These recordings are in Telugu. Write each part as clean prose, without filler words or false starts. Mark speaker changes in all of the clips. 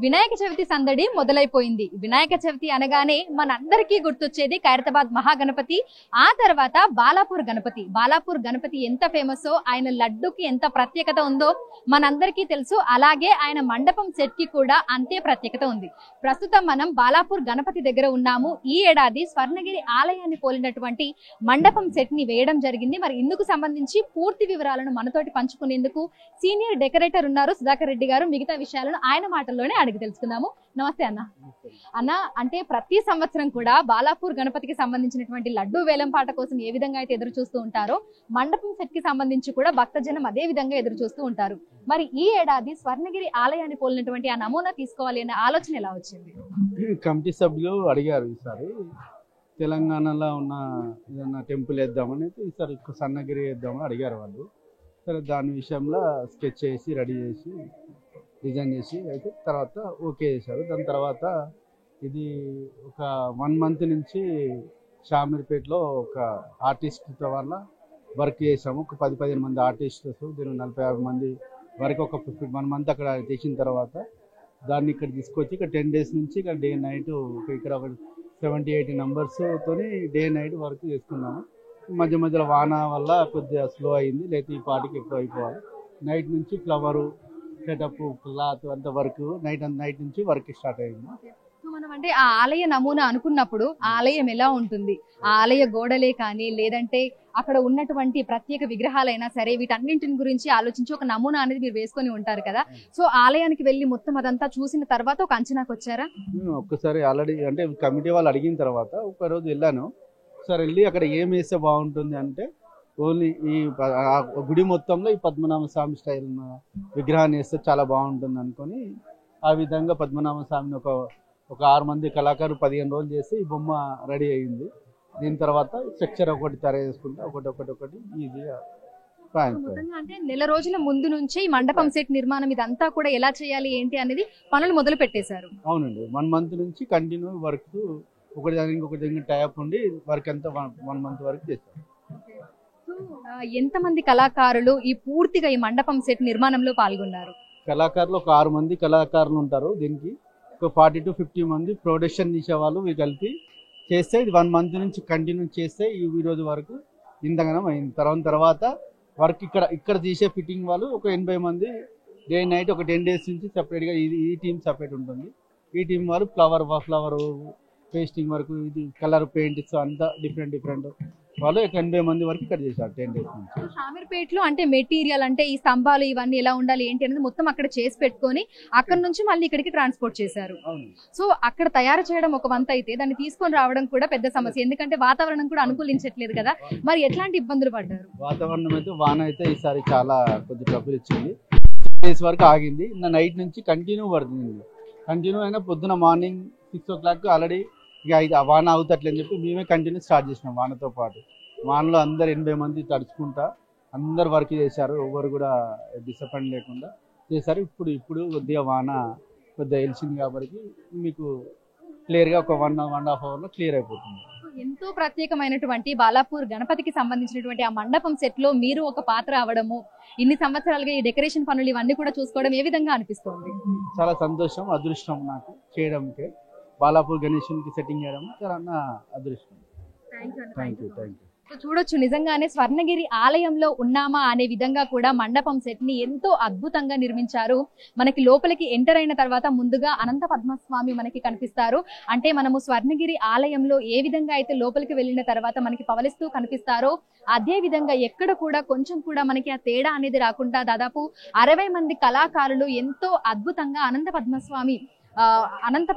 Speaker 1: వినాయక చవితి సందడి మొదలైపోయింది. వినాయక చవితి అనగానే మనందరికీ గుర్తొచ్చేది ఖైరతాబాద్ మహాగణపతి, ఆ తర్వాత బాలాపూర్ గణపతి. బాలాపూర్ గణపతి ఎంత ఫేమస్, ఆయన లడ్డుకి ఎంత ప్రత్యేకత ఉందో మనందరికీ తెలుసు. అలాగే ఆయన మండపం సెట్ కి కూడా అంతే ప్రత్యేకత ఉంది. ప్రస్తుతం మనం బాలాపూర్ గణపతి దగ్గర ఉన్నాము. ఈ ఏడాది స్వర్ణగిరి ఆలయాన్ని పోలినటువంటి మండపం సెట్ ని వేయడం జరిగింది. మరి ఇందుకు సంబంధించి పూర్తి వివరాలను మనతోటి పంచుకునేందుకు సీనియర్ డెకరేటర్ ఉన్నారు సుధాకర్ రెడ్డి గారు. మిగతా విషయాలను ఆయన మాటల్లోనే అడిగి తెలుసుకుందాము. నమస్తే అన్న. అన్న, అంటే ప్రతి సంవత్సరం కూడా బాలాపూర్ గణపతికి సంబంధించినటువంటి లడ్డు వేలం పాట కోసం ఏ విధంగా అయితే ఎదురు చూస్తూ ఉంటారో, మండపం సెట్ కి సంబంధించి కూడా భక్తజనం అదే విధంగా ఎదురు చూస్తూ ఉంటారు. మరి ఈ ఏడాది స్వర్ణగిరి ఆలయాన్ని పోలినటువంటి ఆ నమూనా తీసుకోవాలి అనే ఆలోచన ఎలా వచ్చింది?
Speaker 2: కమిటీ సభ్యులు అడిగారు, ఈసారి తెలంగాణలో ఉన్న ఏదన్నా టెంపుల్ వేద్దామని, ఈసారి స్వర్ణగిరి వేద్దామని అడిగారు వాళ్ళు. సరే, దాని విషయంలో స్కెచ్ చేసి రెడీ చేసి డిజైన్ చేసి అయితే తర్వాత ఓకే చేశారు. దాని తర్వాత ఇది ఒక 1 month నుంచి షామీర్పేటలో ఒక ఆర్టిస్ట్తో వల్ల వర్క్ చేసాము. ఒక 10-15 మంది ఆర్టిస్టర్స్, దీని 40-50 మంది వరకు ఒక 1 month అక్కడ చేసిన తర్వాత దాన్ని ఇక్కడ తీసుకొచ్చి ఇక్కడ 10 days నుంచి ఇక్కడ డే నైట్ ఇక్కడ ఒక 70-80 numbers-తోని డే నైట్ వర్క్ చేసుకున్నాము. మధ్య మధ్యలో వాన వల్ల కొద్దిగా స్లో అయింది, లేకపోతే ఈ పాటికి ఎక్కువ అయిపోవాలి. నైట్ నుంచి ఫ్లవరు సెటప్ క్లాత్ అంత వర్క్ నైట్ నుంచి వర్క్ స్టార్ట్ అయింది.
Speaker 1: మనం అంటే ఆ ఆలయ నమూనా అనుకున్నప్పుడు ఆ ఆలయం ఎలా ఉంటుంది, ఆ ఆలయ గోడలే కానీ లేదంటే అక్కడ ఉన్నటువంటి ప్రత్యేక విగ్రహాలైనా సరే, వీటన్నింటిని గురించి ఆలోచించి ఒక నమూనా అనేది మీరు వేసుకొని ఉంటారు కదా. సో ఆలయానికి వెళ్ళి మొత్తం అదంతా చూసిన తర్వాత ఒక అంచనాకు వచ్చారా?
Speaker 2: ఒక్కసారి ఆల్రెడీ అంటే కమిటీ వాళ్ళు అడిగిన తర్వాత ఒక రోజు వెళ్ళాను. ఒకసారి వెళ్ళి అక్కడ ఏం వేస్తే బాగుంటుంది అంటే, ఓన్లీ ఈ గుడి మొత్తంలో ఈ పద్మనాభ స్వామి స్టైల్ విగ్రహాన్ని వేస్తే చాలా బాగుంటుంది అనుకొని ఆ విధంగా పద్మనాభ స్వామిని ఒక 6 మంది కళాకారులు 15 రోజులు చేసి ఈ బొమ్మ రెడీ అయింది. దీని తర్వాత స్ట్రక్చర్ ఒకటి తయారు చేసుకుంటే ఒకటి ఈజీగా.
Speaker 1: అంటే నెల రోజుల ముందు నుంచి ఈ మండపం సెట్ నిర్మాణం ఇదంతా కూడా ఎలా చేయాలి ఏంటి అనేది పనులు మొదలు పెట్టేశారు.
Speaker 2: అవునండి, 1 month నుంచి కంటిన్యూ వర్క్, ఒకటి దానికి టైప్ ఉండి వర్క్ అంతా 1 month వరకు చేస్తారు.
Speaker 1: ఎంతమంది కళాకారులు ఈ పూర్తిగా ఈ మండపం సెట్ నిర్మాణంలో పాల్గొన్నారు?
Speaker 2: కళాకారులు ఒక 6 మంది కళాకారులు ఉంటారు. దీనికి ఒక 40-50 మంది ప్రొడక్షన్ తీసేవాళ్ళు కలిపి చేస్తే ఇది 1 month నుంచి కంటిన్యూ చేస్తే ఈ రోజు వరకు ఇంతగానం అయింది. తర్వాత వర్క్ ఇక్కడ తీసే ఫిట్టింగ్ వాళ్ళు ఒక 80 మంది డే నైట్ ఒక 10 days నుంచి సపరేట్గా ఈ టీం సపరేట్ ఉంటుంది. ఈ టీం వాళ్ళు ఫ్లవర్ పేస్టింగ్ వరకు, ఇది కలర్ పెయింట్స్ అంతా డిఫరెంట్ వాళ్ళు 80 మంది వరకు ఇక్కడ చేశారు 10 days నుంచి.
Speaker 1: షామీర్పేటలో అంటే మెటీరియల్ అంటే ఈ స్తంభాలు ఇవన్నీ ఎలా ఉండాలి ఏంటి అనేది మొత్తం అక్కడ చేసి పెట్టుకొని అక్కడ నుంచి మళ్ళీ ఇక్కడికి ట్రాన్స్పోర్ట్ చేశారు. సో అక్కడ తయారు చేయడం ఒక వంత అయితే దాన్ని తీసుకొని రావడం కూడా పెద్ద సమస్య, ఎందుకంటే వాతావరణం కూడా అనుకూలించట్లేదు కదా. మరి ఎట్లాంటి ఇబ్బందులు పడ్డారు?
Speaker 2: వాతావరణం అయితే వాన అయితే ఈసారి చాలా కొద్ది ట్రబుల్ ఇచ్చింది. 6 days వరకు ఆగింది. నైట్ నుంచి కంటిన్యూ పడుతుంది. కంటిన్యూ అయినా పొద్దున మార్నింగ్ 6 o'clock ఆల్రెడీ ఇక వాన అవుతట్లేని చెప్పి మేమే కంటిన్యూ స్టార్ట్ చేసినాం. వానతో పాటు వానలో అందరు 80 మంది తడుచుకుంటా అందరు వర్క్ చేశారు. ఎవరు కూడా డిసప్పాయింట్ లేకుండా చేశారు. ఇప్పుడు కొద్దిగా వాన కొద్దిగా వెలిసింది కాబట్టి మీకు క్లియర్గా ఒక 1.5 hourలో క్లియర్ అయిపోతుంది.
Speaker 1: ఎంతో ప్రత్యేకమైనటువంటి బాలాపూర్ గణపతికి సంబంధించినటువంటి ఆ మండపం సెట్ లో మీరు ఒక పాత్ర అవడము, ఇన్ని సంవత్సరాలుగా ఈ డెకరేషన్ పనులు ఇవన్నీ కూడా చూసుకోవడం ఏ విధంగా అనిపిస్తుంది?
Speaker 2: చాలా సంతోషం, అదృష్టం నాకు చేయడంకే. బాలాపూర్ గణేశునికి సెట్టింగ్ చేయడం చాలా అదృష్టం. Thank you.
Speaker 1: చూడొచ్చు, నిజంగానే స్వర్ణగిరి ఆలయంలో ఉన్నామా అనే విధంగా కూడా మండపం సెట్ ని ఎంతో అద్భుతంగా నిర్మించారు. మనకి లోపలికి ఎంటర్ అయిన తర్వాత ముందుగా అనంత పద్మస్వామి మనకి కనిపిస్తారు. అంటే మనము స్వర్ణగిరి ఆలయంలో ఏ విధంగా అయితే లోపలికి వెళ్ళిన తర్వాత మనకి పవలిస్తూ కనిపిస్తారో అదే విధంగా ఎక్కడ కూడా కొంచెం కూడా మనకి ఆ తేడా అనేది రాకుండా దాదాపు 60 మంది కళాకారులు ఎంతో అద్భుతంగా అనంత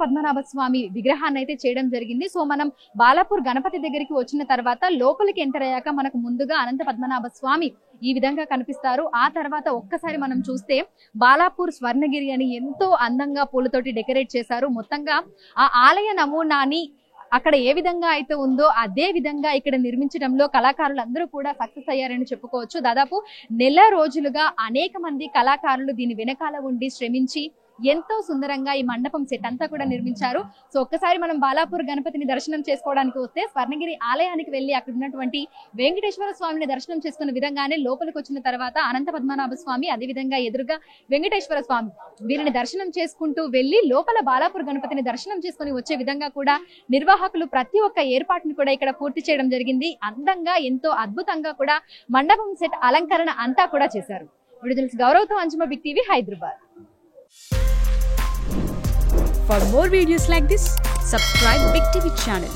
Speaker 1: పద్మనాభ స్వామి విగ్రహాన్ని అయితే చేయడం జరిగింది. సో మనం బాలాపూర్ గణపతి దగ్గరికి వచ్చిన తర్వాత లోపలికి ఎంటర్ అయ్యాక మనకు ముందుగా అనంత పద్మనాభ స్వామి ఈ విధంగా కనిపిస్తారు. ఆ తర్వాత ఒక్కసారి మనం చూస్తే బాలాపూర్ స్వర్ణగిరి అని ఎంతో అందంగా పూలతోటి డెకరేట్ చేశారు. మొత్తంగా ఆ ఆలయ నమూనాని అక్కడ ఏ విధంగా అయితే ఉందో అదే విధంగా ఇక్కడ నిర్మించడంలో కళాకారులు అందరూ కూడా సక్సెస్ అయ్యారని చెప్పుకోవచ్చు. దాదాపు నెల రోజులుగా అనేక మంది కళాకారులు దీని వెనకాల ఉండి శ్రమించి ఎంతో సుందరంగా ఈ మండపం సెట్ అంతా కూడా నిర్మించారు. సో ఒక్కసారి మనం బాలాపూర్ గణపతిని దర్శనం చేసుకోవడానికి వస్తే స్వర్ణగిరి ఆలయానికి వెళ్లి అక్కడ ఉన్నటువంటి వెంకటేశ్వర స్వామిని దర్శనం చేసుకున్న విధంగానే లోపలికి వచ్చిన తర్వాత అనంత పద్మనాభ స్వామి, అదే విధంగా ఎదురుగా వెంకటేశ్వర స్వామి, వీరిని దర్శనం చేసుకుంటూ వెళ్లి లోపల బాలాపూర్ గణపతిని దర్శనం చేసుకుని వచ్చే విధంగా కూడా నిర్వాహకులు ప్రతి ఒక్క ఏర్పాటును కూడా ఇక్కడ పూర్తి చేయడం జరిగింది. అందంగా ఎంతో అద్భుతంగా కూడా మండపం సెట్ అలంకరణ అంతా కూడా చేశారు. విడుదల గౌరవ్తో Anjuma, big TV, Hyderabad.
Speaker 3: For more videos like this, subscribe Big TV channel.